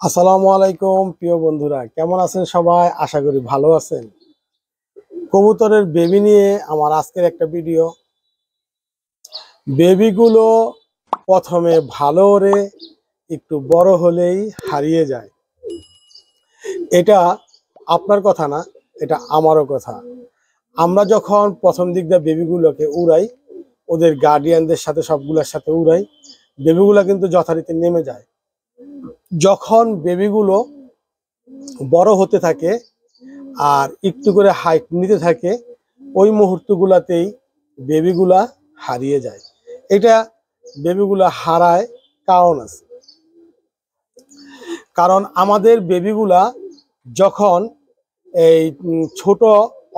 আসসালামু আলাইকুম প্রিয় বন্ধুরা, কেমন আছেন সবাই? আশা করি ভালো আছেন। কবুতরের বেবি নিয়ে আমার আজকের একটা ভিডিও। বেবিগুলো প্রথমে ভালো ওড়ে, একটু বড় হলেই হারিয়ে যায়। এটা আপনার কথা না, এটা আমারও কথা। আমরা যখন প্রথম দিক দিয়ে বেবিগুলোকে উড়াই, ওদের গার্ডিয়ানদের সাথে সবগুলোর সাথে উড়াই, বেবিগুলো কিন্তু যথারীতি নেমে যায়। যখন বেবিগুলো বড় হতে থাকে আর একটু করে হাইট নিতে থাকে, ওই মুহূর্তগুলাতেই বেবিগুলা হারিয়ে যায়। এটা বেবিগুলা হারায় কারণ আছে। কারণ আমাদের বেবিগুলা যখন এই ছোট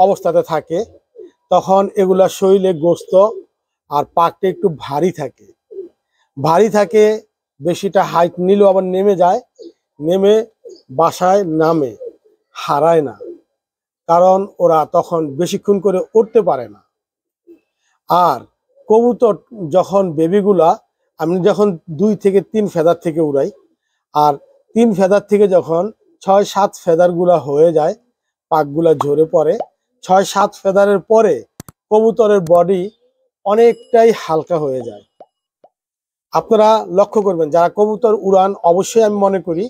অবস্থাতে থাকে, তখন এগুলা শরীরে গোস্ত আর পাকটা একটু ভারী থাকে। বেশিটা হাইট নিলেও আবার নেমে যায়, নেমে বাসায় নামে, হারায় না। কারণ ওরা তখন বেশিক্ষণ করে উঠতে পারে না। আর কবুতর যখন বেবিগুলা আমি যখন 2 থেকে 3 ফেদার থেকে উড়াই, আর 3 ফেদার থেকে যখন 6-7 ফেদারগুলা হয়ে যায়, পাকগুলা ঝরে পড়ে, 6-7 ফেদারের পরে কবুতরের বডি অনেকটাই হালকা হয়ে যায়। আপনারা লক্ষ্য করবেন, যারা কবুতর উড়ান, অবশ্যই আমি মনে করি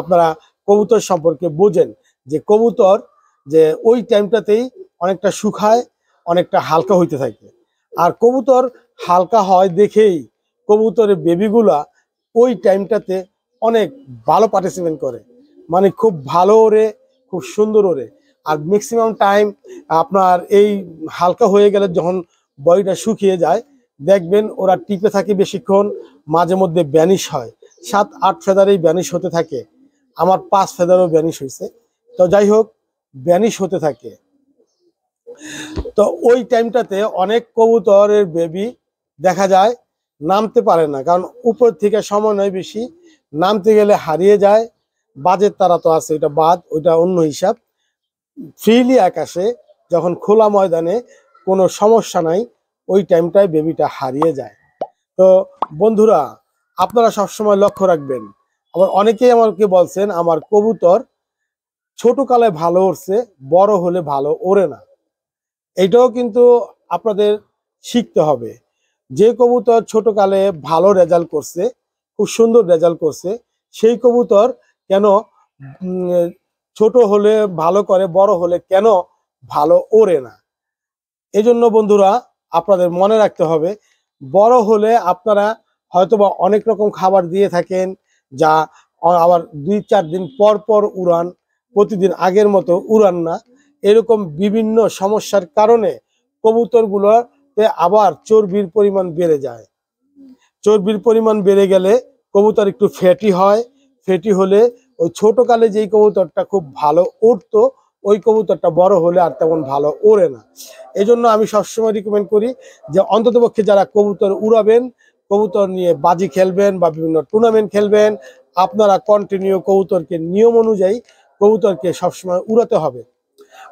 আপনারা কবুতর সম্পর্কে বোঝেন যে কবুতর যে ওই টাইমটাতেই অনেকটা শুকায়, অনেকটা হালকা হইতে থাকে। আর কবুতর হালকা হয় দেখেই কবুতরের বেবিগুলা ওই টাইমটাতে অনেক ভালো পার্টিসিপেট করে, মানে খুব ভালো ওড়ে, খুব সুন্দর ওড়ে। আর ম্যাক্সিমাম টাইম আপনার এই হালকা হয়ে গেলে যখন বডিটা শুকিয়ে যায়, দেখবেন ওরা টিপে থাকে বেশিক্ষণ, মাঝে মধ্যে ব্যানিশ হয়। 7-8 ফেদারেই ব্যানিশ হতে থাকে। আমার 5 ফেদারও ব্যানিশ হয়েছে। তো যাই হোক, ব্যানিশ হতে থাকে। তো ওই টাইমটাতে অনেক কবুতরের বেবি দেখা যায় নামতে পারে না, কারণ উপর থেকে সময় নয় বেশি, নামতে গেলে হারিয়ে যায়। বাজের তারা তো আছে, ওইটা বাদ, ওইটা অন্য হিসাব। ফ্রিলি আকাশে যখন খোলা ময়দানে কোনো সমস্যা নাই, ওই টাইমটায় বেবিটা হারিয়ে যায়। তো বন্ধুরা, আপনারা সবসময় লক্ষ্য রাখবেন। আবার অনেকেই আমাকে বলছেন আমার কবুতর ছোট কালে ভালো উড়ছে, বড় হলে ভালো ওড়ে না। এটাও কিন্তু আপনাদের শিখতে হবে। যে কবুতর ছোট কালে ভালো রেজাল্ট করছে, খুব সুন্দর রেজাল্ট করছে, সেই কবুতর কেন ছোট হলে ভালো করে, বড় হলে কেন ভালো ওড়ে না? এজন্য বন্ধুরা, আপনাদের মনে রাখতে হবে, বড় হলে আপনারা হয়তোবা অনেক রকম খাবার দিয়ে থাকেন, যা আবার 2-4 দিন পর পর উড়ান, প্রতিদিন আগের মতো উড়ান না। এরকম বিভিন্ন সমস্যার কারণে কবুতরগুলোতে আবার চর্বির পরিমাণ বেড়ে যায়। চর্বির পরিমাণ বেড়ে গেলে কবুতর একটু ফ্যাটি হয়। ফ্যাটি হলে ওই ছোটকালে যেই কবুতরটা খুব ভালো উড়তো, ওই কবুতরটা বড় হলে আর তেমন ভালো ওড়ে না। এই জন্য আমি সবসময় রিকমেন্ড করি যে অন্ততপক্ষে যারা কবুতর উড়াবেন, কবুতর নিয়ে বাজি খেলবেন বা বিভিন্ন টুর্নামেন্ট খেলবেন, আপনারা কন্টিনিউ কবুতরকে নিয়ম অনুযায়ী কবুতরকে সবসময় উড়াতে হবে।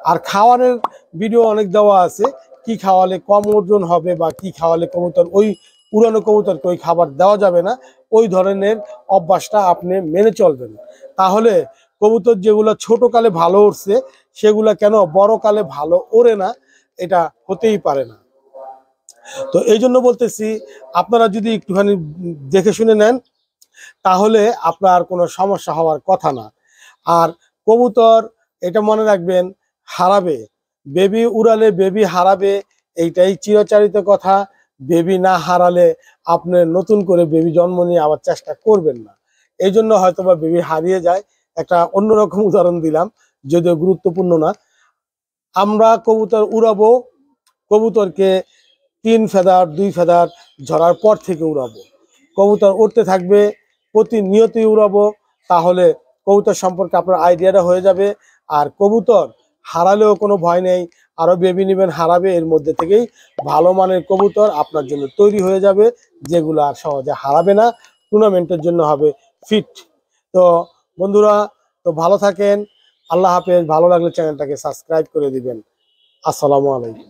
আর খাওয়ানোর ভিডিও অনেক দেওয়া আছে, কি খাওয়ালে কম ওজন হবে বা কি খাওয়ালে কবুতর, ওই উড়ানো কবুতরকে ওই খাবার দেওয়া যাবে না, ওই ধরনের অভ্যাসটা আপনি মেনে চলবেন। তাহলে কবুতর যেগুলো ছোট কালে ভালো উঠছে, সেগুলা কেন বড় কালে ভালো ওড়ে না? এটা হতেই পারে না। তো এই জন্য বলতেছি, আপনারা যদি একটুখানি দেখে শুনে নেন, তাহলে আপনার কোনো সমস্যা হওয়ার কথা না। আর কবুতর এটা মনে রাখবেন, হারাবে। বেবি উড়ালে বেবি হারাবে, এইটাই চিরচারিত কথা। বেবি না হারালে আপনি নতুন করে বেবি জন্ম নিয়ে আবার চেষ্টা করবেন না। এই জন্য হয়তোবা বেবি হারিয়ে যায়। একটা অন্যরকম উদাহরণ দিলাম, যদিও গুরুত্বপূর্ণ না। আমরা কবুতর উড়াবো, কবুতরকে 3 ফেদার 2 ফেদার ঝরার পর থেকে উড়াবো। কবুতর উড়তে থাকবে, প্রতিনিয়তই উড়াবো। তাহলে কবুতর সম্পর্কে আপনার আইডিয়াটা হয়ে যাবে। আর কবুতর হারালেও কোনো ভয় নেই। আরো বেবি নেবেন, হারাবে, এর মধ্যে থেকেই ভালো মানের কবুতর আপনার জন্য তৈরি হয়ে যাবে, যেগুলো আর সহজে হারাবে না, টুর্নামেন্টের জন্য হবে ফিট। তো বন্ধুরা, তো ভালো থাকেন। আল্লাহ হাফেজ। ভালো লাগলে চ্যানেলটাকে সাবস্ক্রাইব করে দিবেন। আসসালামু আলাইকুম।